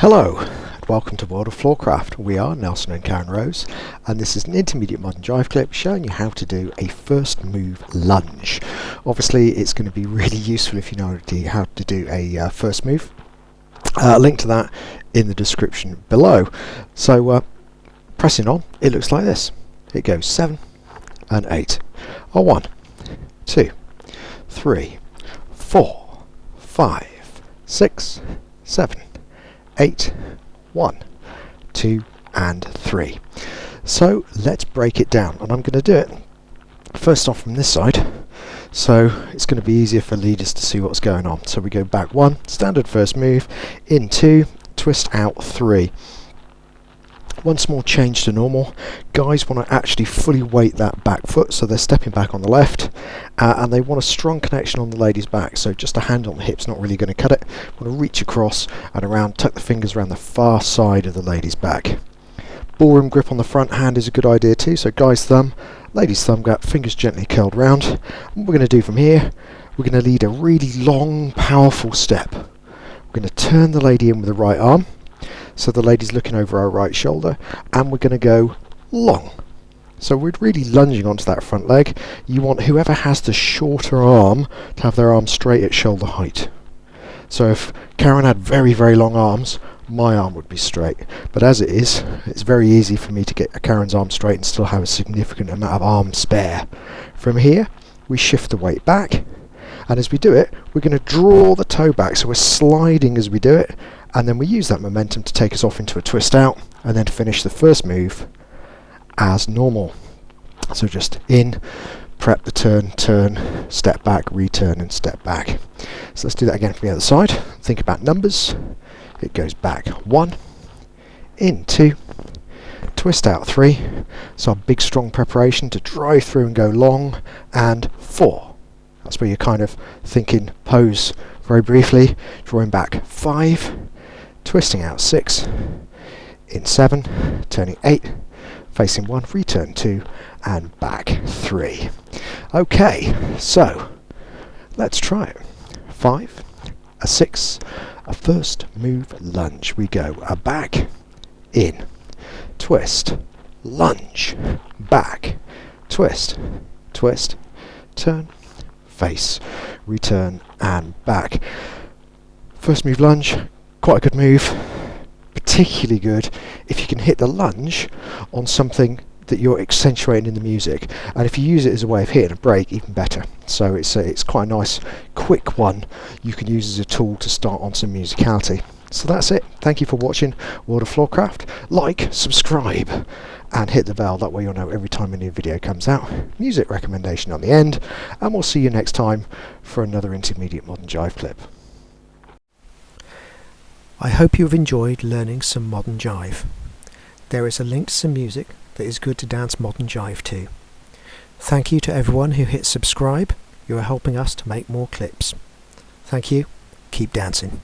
Hello and welcome to World of Floorcraft. We are Nelson and Karen Rose, and this is an Intermediate Modern Jive Clip showing you how to do a First Move Lunge. Obviously it's going to be really useful if you know how to do a first move. Link to that in the description below. So pressing on, it looks like this. It goes 7 and 8. 1, 2, 3, 4, 5, 6, 7, 8, 1, 2 and 3. So let's break it down, and I'm going to do it first off from this side, so it's going to be easier for leaders to see what's going on. So we go back 1, standard first move, in 2, twist out 3. One small change to normal. Guys want to actually fully weight that back foot, so they're stepping back on the left, and they want a strong connection on the lady's back, so just a hand on the hip's not really going to cut it. Want to reach across and around, tuck the fingers around the far side of the lady's back. Ballroom grip on the front hand is a good idea too, so guy's thumb, lady's thumb gap, fingers gently curled round. What we're going to do from here, we're going to lead a really long, powerful step. We're going to turn the lady in with the right arm, so the lady's looking over our right shoulder, and we're going to go long. So we're really lunging onto that front leg. You want whoever has the shorter arm to have their arm straight at shoulder height. So if Karen had very, very long arms, my arm would be straight. But as it is, it's very easy for me to get Karen's arm straight and still have a significant amount of arm spare. From here, we shift the weight back, and as we do it, we're going to draw the toe back, so we're sliding as we do it, and then we use that momentum to take us off into a twist out, and then finish the first move as normal. So just in, prep the turn, turn, step back, return and step back. So let's do that again from the other side. Think about numbers. It goes back 1, in 2, twist out 3, so a big strong preparation to drive through and go long, and 4. That's where you're kind of thinking pose very briefly, drawing back 5, twisting out 6, in 7, turning 8, facing 1, return 2, and back 3. Okay, so let's try it. 5, a 6, a first move lunge. We go a back, in, twist, lunge, back, twist, twist, turn, face, return and back. First move lunge, quite a good move, particularly good if you can hit the lunge on something that you're accentuating in the music, and if you use it as a way of hitting a break, even better. So it's quite a nice quick one you can use as a tool to start on some musicality. So that's it. Thank you for watching World of Floorcraft. Like, subscribe and hit the bell, that way you'll know every time a new video comes out. Music recommendation on the end, and we'll see you next time for another Intermediate Modern Jive Clip. I hope you've enjoyed learning some modern jive. There is a link to some music that is good to dance modern jive to. Thank you to everyone who hit subscribe. You are helping us to make more clips. Thank you. Keep dancing.